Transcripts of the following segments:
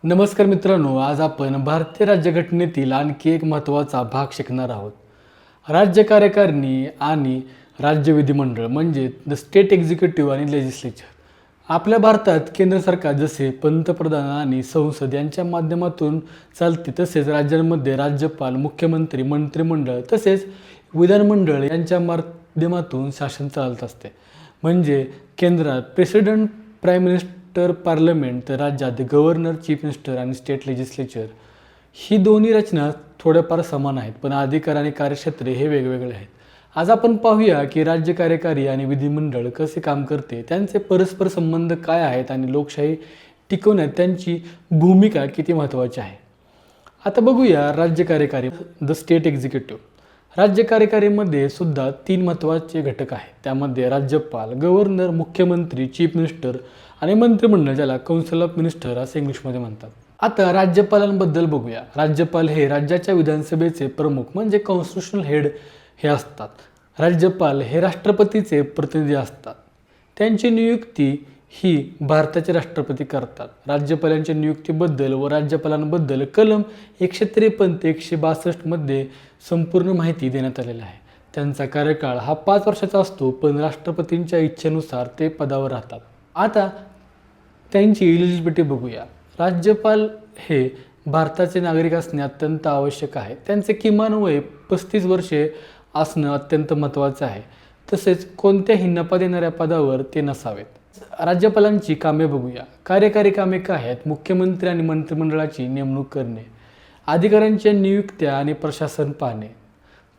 नमस्कार मित्रांनो, आज आपण भारतीय राज्यघटनेतील आणखी एक महत्त्वाचा भाग शिकणार आहोत. राज्य कार्यकारिणी आणि राज्य विधिमंडळ म्हणजे द स्टेट एक्झिक्युटिव्ह आणि लेजिस्लेचर. आपल्या भारतात केंद्र सरकार जसे पंतप्रधान आणि संसद यांच्या माध्यमातून चालते, तसेच राज्यांमध्ये राज्यपाल, मुख्यमंत्री, मंत्रिमंडळ तसेच विधानमंडळ यांच्या माध्यमातून शासन चालत असते. म्हणजे केंद्रात प्रेसिडेंट, प्राईम मिनिस्टर, पार्लमेंट, तर राज्यात गव्हर्नर, चीफ मिनिस्टर आणि स्टेट लेजिस्लेचर. ही दोन्ही रचना थोड्याफार समान आहेत, पण अधिकार आणि कार्यक्षेत्रे हे वेगवेगळे आहेत. आज आपण पाहूया की राज्य कार्यकारी आणि विधिमंडळ कसे काम करते, त्यांचे परस्पर संबंध काय आहेत आणि लोकशाही टिकवण्यात त्यांची भूमिका किती महत्त्वाची आहे. आता बघूया राज्य कार्यकारी, द स्टेट एक्झिक्युटिव्ह. राज्य कार्यकारीमध्ये सुद्धा 3 महत्त्वाचे घटक आहेत. त्यामध्ये राज्यपाल, गव्हर्नर, मुख्यमंत्री, चीफ मिनिस्टर आणि मंत्रिमंडळ, ज्याला काउन्सिल ऑफ मिनिस्टर असे इंग्लिशमध्ये म्हणतात. आता राज्यपालांबद्दल बघूया. राज्यपाल हे राज्याच्या विधानसभेचे प्रमुख म्हणजे कॉन्स्टिट्युशनल हेड हे असतात. राज्यपाल हे राष्ट्रपतीचे प्रतिनिधी असतात. त्यांची नियुक्ती ही भारताचे राष्ट्रपती करतात. राज्यपालांच्या नियुक्तीबद्दल व राज्यपालांबद्दल कलम 153 ते 162 मध्ये संपूर्ण माहिती देण्यात आलेली आहे. त्यांचा कार्यकाळ हा 5 वर्षाचा असतो, पण राष्ट्रपतींच्या इच्छेनुसार ते पदावर राहतात. आता त्यांची इलिजिबिलिटी बघूया. राज्यपाल हे भारताचे नागरिक असणे अत्यंत आवश्यक आहे. त्यांचे किमान वय 35 वर्षे असणं अत्यंत महत्त्वाचं आहे. तसेच कोणत्याही नफा देणाऱ्या पदावर ते नसावेत. राज्यपालांची कामे बघूया. कार्यकारी कामे काय आहेत? मुख्यमंत्री आणि मंत्रिमंडळाची नेमणूक करणे, अधिकाऱ्यांच्या नियुक्त्या आणि प्रशासन पाहणे.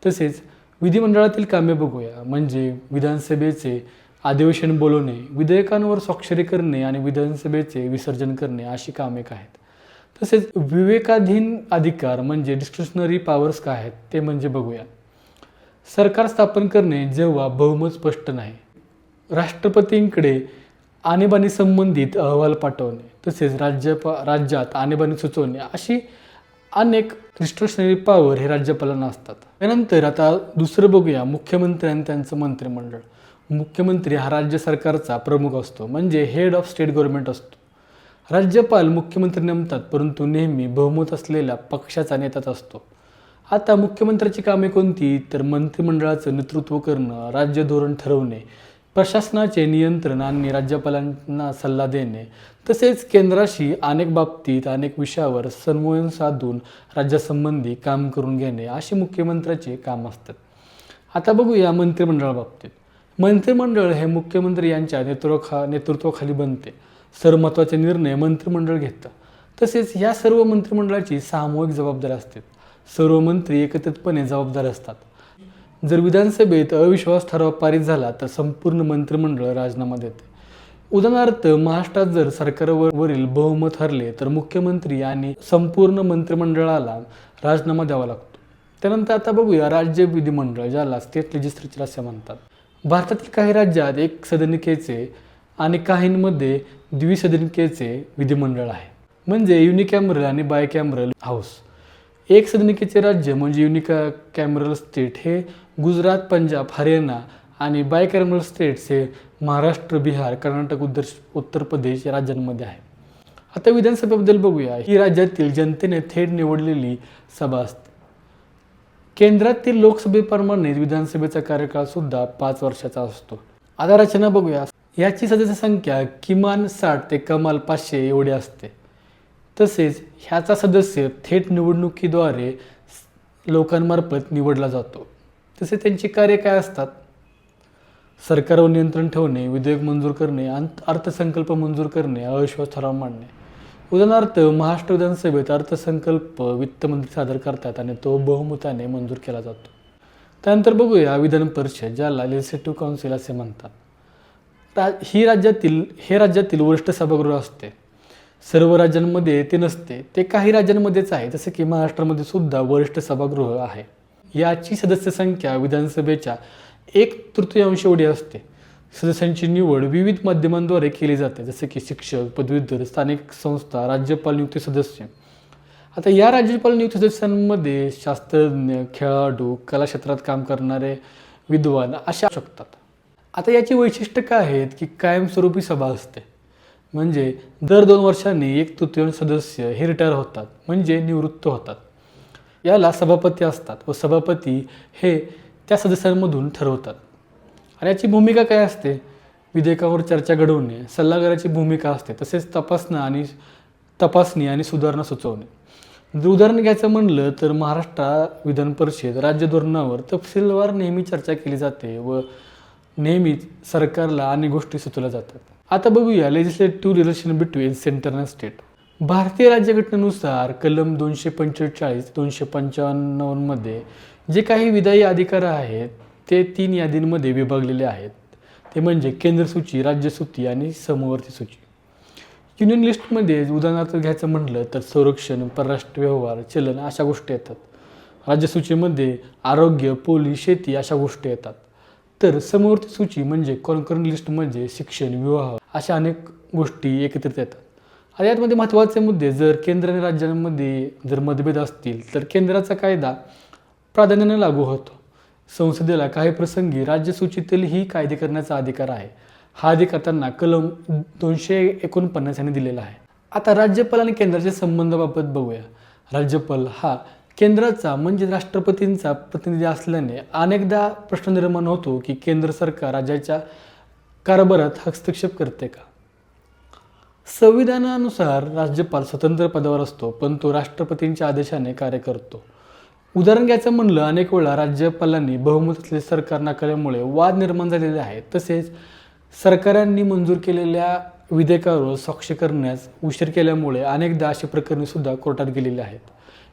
तसेच विधिमंडळातील कामे बघूया, म्हणजे विधानसभेचे अधिवेशन बोलवणे, विधेयकांवर स्वाक्षरी करणे आणि विधानसभेचे विसर्जन करणे अशी कामे काय आहेत. तसेच विवेकाधीन अधिकार म्हणजे डिस्क्रिशनरी पॉवर्स काय आहेत ते म्हणजे बघूया. सरकार स्थापन करणे जेव्हा बहुमत स्पष्ट नाही, राष्ट्रपतींकडे आणीबाणी संबंधित अहवाल पाठवणे, तसेच राज्यात आणीबाणी सुचवणे अशी अनेक डिस्क्रिशनरी पॉवर हे राज्यपालांना असतात. त्यानंतर आता दुसरं बघूया, मुख्यमंत्री आणि त्यांचं मंत्रिमंडळ. मुख्यमंत्री हा राज्य सरकारचा प्रमुख असतो, म्हणजे हेड ऑफ स्टेट गव्हर्नमेंट असतो. राज्यपाल मुख्यमंत्री नेमतात, परंतु नेहमी बहुमत असलेल्या पक्षाचा नेताच असतो. आता मुख्यमंत्र्याची कामे कोणती? तर मंत्रिमंडळाचं नेतृत्व करणं, राज्य धोरण ठरवणे, प्रशासनाचे नियंत्रण आणि राज्यपालांना सल्ला देणे, तसेच केंद्राशी अनेक बाबतीत अनेक विषयावर समन्वय साधून राज्यासंबंधी काम करून घेणे अशी मुख्यमंत्र्याचे काम असतात. आता बघूया मंत्रिमंडळाबाबतीत. मंत्रिमंडळ हे मुख्यमंत्री यांच्या नेतृत्वाखाली बनते. सर्व महत्त्वाचे निर्णय मंत्रिमंडळ घेतं. तसेच या सर्व मंत्रिमंडळाची सामूहिक जबाबदारी असते. सर्व मंत्री एकत्रितपणे जबाबदार असतात. जर विधानसभेत अविश्वास ठराव पारित झाला तर संपूर्ण मंत्रिमंडळ राजीनामा देते. उदाहरणार्थ, महाराष्ट्रात जर सरकारवरील बहुमत हरले तर मुख्यमंत्री आणि संपूर्ण मंत्रिमंडळाला राजीनामा द्यावा लागतो. त्यानंतर आता बघूया राज्य विधिमंडळ, ज्याला स्टेट लेजिस्लेचर असे म्हणतात. भारतातील काही राज्यात एक सदनिकेचे आणि काहींमध्ये द्विसदनिकेचे विधिमंडळ आहे, म्हणजे युनिकॅमरल आणि बायकॅमरल हाऊस. एक सदनिकेचे राज्य म्हणजे युनिकॅमरल स्टेट हे गुजरात, पंजाब, हरियाणा आणि बायकॅमरल स्टेट्स हे महाराष्ट्र, बिहार, कर्नाटक, उत्तर प्रदेश या राज्यांमध्ये आहे. आता विधानसभेबद्दल बघूया. ही राज्यातील जनतेने थेट निवडलेली सभा असते. केंद्रातील लोकसभेप्रमाणे विधानसभेचा कार्यकाळ सुद्धा 5 वर्षाचा असतो. आता रचना बघूया. याची सदस्य संख्या किमान 60 ते कमाल 500 एवढी असते. तसेच ह्याचा सदस्य थेट निवडणुकीद्वारे लोकांमार्फत निवडला जातो. तसेच त्यांची कार्य काय असतात? सरकारवर नियंत्रण ठेवणे, विधेयक मंजूर करणे, अर्थसंकल्प मंजूर करणे, अविश्वास ठराव मांडणे. उदाहरणार्थ, महाराष्ट्र विधानसभेत अर्थसंकल्प वित्तमंत्री सादर करतात आणि तो बहुमताने मंजूर केला जातो. त्यानंतर बघूया विधान परिषद, ज्याला लेजिस्लेटिव्ह काउन्सिल असे म्हणतात. हे राज्यातील वरिष्ठ सभागृह असते. सर्व राज्यांमध्ये ते नसते, ते काही राज्यांमध्येच आहे, जसे की महाराष्ट्रामध्ये सुद्धा वरिष्ठ सभागृह आहे. याची सदस्य संख्या विधानसभेच्या 1/3 एवढी असते. सदस्यांची निवड विविध माध्यमांद्वारे केली जाते, जसे की शिक्षक, पदवीधर, स्थानिक संस्था, राज्यपाल नियुक्त सदस्य. आता या राज्यपाल नियुक्त सदस्यांमध्ये शास्त्रज्ञ, खेळाडू, कला क्षेत्रात काम करणारे विद्वान अशा शकतात. आता याची वैशिष्ट्य काय आहेत की कायमस्वरूपी सभा असते. म्हणजे दर 2 वर्षांनी 1/3 सदस्य हे रिटायर होतात म्हणजे निवृत्त होतात. याला सभापती असतात व सभापती हे त्या सदस्यांमधून ठरवतात. आणि याची भूमिका काय असते? विधेयकावर चर्चा घडवणे, सल्लागाराची भूमिका असते, तसेच तपासणी आणि सुधारणा सुचवणे. जर उदाहरण घ्यायचं म्हणलं तर महाराष्ट्र विधान परिषद राज्य धोरणावर तपशीलवार नेहमी चर्चा केली जाते व नेहमीच सरकारला अनेक गोष्टी सुचवल्या जातात. आता बघूया legislative relation between centre and state. भारतीय राज्यघटनेनुसार कलम 245-255 मध्ये जे काही विधायी अधिकार आहेत ते 3 यादींमध्ये विभागलेले आहेत. ते म्हणजे केंद्र सूची, राज्य सूची आणि समवर्ती सूची. युनियन लिस्टमध्ये उदाहरणार्थ घ्यायचं म्हटलं तर संरक्षण, परराष्ट्र व्यवहार, चलन अशा गोष्टी येतात. राज्य सूचीमध्ये आरोग्य, पोलीस, शेती अशा गोष्टी येतात. तर समवर्ती सूची म्हणजे कॉन्करंट लिस्टमध्ये शिक्षण, विवाह अशा अनेक गोष्टी एकत्रित येतात. आणि यामध्ये महत्त्वाचे मुद्दे, जर केंद्र आणि राज्यांमध्ये जर मतभेद असतील तर केंद्राचा कायदा प्राधान्याने लागू होतो. संसदेला काही प्रसंगी राज्य सूचीतीलही कायदे करण्याचा अधिकार आहे. हा अधिकार त्यांना कलम 249 यांनी दिलेला आहे. आता राज्यपाल आणि केंद्राच्या संबंधाबाबत बघूया. राज्यपाल हा केंद्राचा म्हणजे राष्ट्रपतींचा प्रतिनिधी असल्याने अनेकदा प्रश्न निर्माण होतो की केंद्र सरकार राज्याच्या कारभारात हस्तक्षेप करते का? संविधानानुसार राज्यपाल स्वतंत्र पदावर असतो, पण तो राष्ट्रपतींच्या आदेशाने कार्य करतो. उदाहरण घ्यायचं म्हणलं, अनेक वेळा राज्यपालांनी बहुमत असलेले सरकार नाकारल्यामुळे वाद निर्माण झालेले आहेत. तसेच सरकारांनी मंजूर केलेल्या विधेयकावर स्वाक्षरी करण्यास उशीर केल्यामुळे अनेकदा अशी प्रकरणे सुद्धा कोर्टात गेलेली आहेत.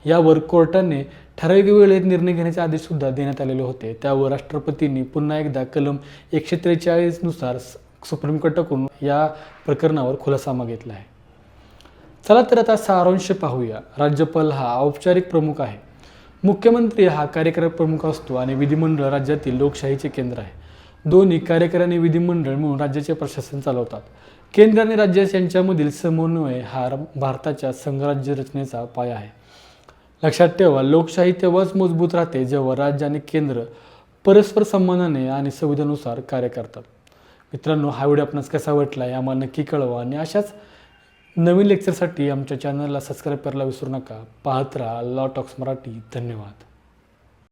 यावर कोर्टाने ठराविक वेळेत निर्णय घेण्याचे आदेशसुद्धा देण्यात आलेले होते. त्यावर राष्ट्रपतींनी पुन्हा एकदा कलम 143 नुसार सुप्रीम कोर्टाकडून या प्रकरणावर खुलासा मागितला आहे. चला तर आता सारांश पाहूया. राज्यपाल हा औपचारिक प्रमुख आहे. मुख्यमंत्री हा कार्यकारी प्रमुख असतो आणि विधिमंडळ राज्यातील लोकशाहीचे केंद्र आहे. दोन्ही कार्यकारी आणि विधिमंडळ मिळून राज्याचे प्रशासन चालवतात. केंद्र आणि राज्य यांच्यामधील समन्वय हा भारताच्या संघराज्य रचनेचा पाया आहे. लक्षात ठेवा, लोकशाही तेव्हाच मजबूत राहते जेव्हा राज्य आणि केंद्र परस्पर संबंधाने आणि संविधानानुसार कार्य करतात. मित्रांनो, हा व्हिडिओ आपणास कसा वाटला आहे आम्हाला नक्की कळवा आणि अशाच नवीन लेक्चरसाठी आमच्या चॅनलला सबस्क्राईब करायला विसरू नका. पाहत राहा लॉ टॉक्स मराठी. धन्यवाद.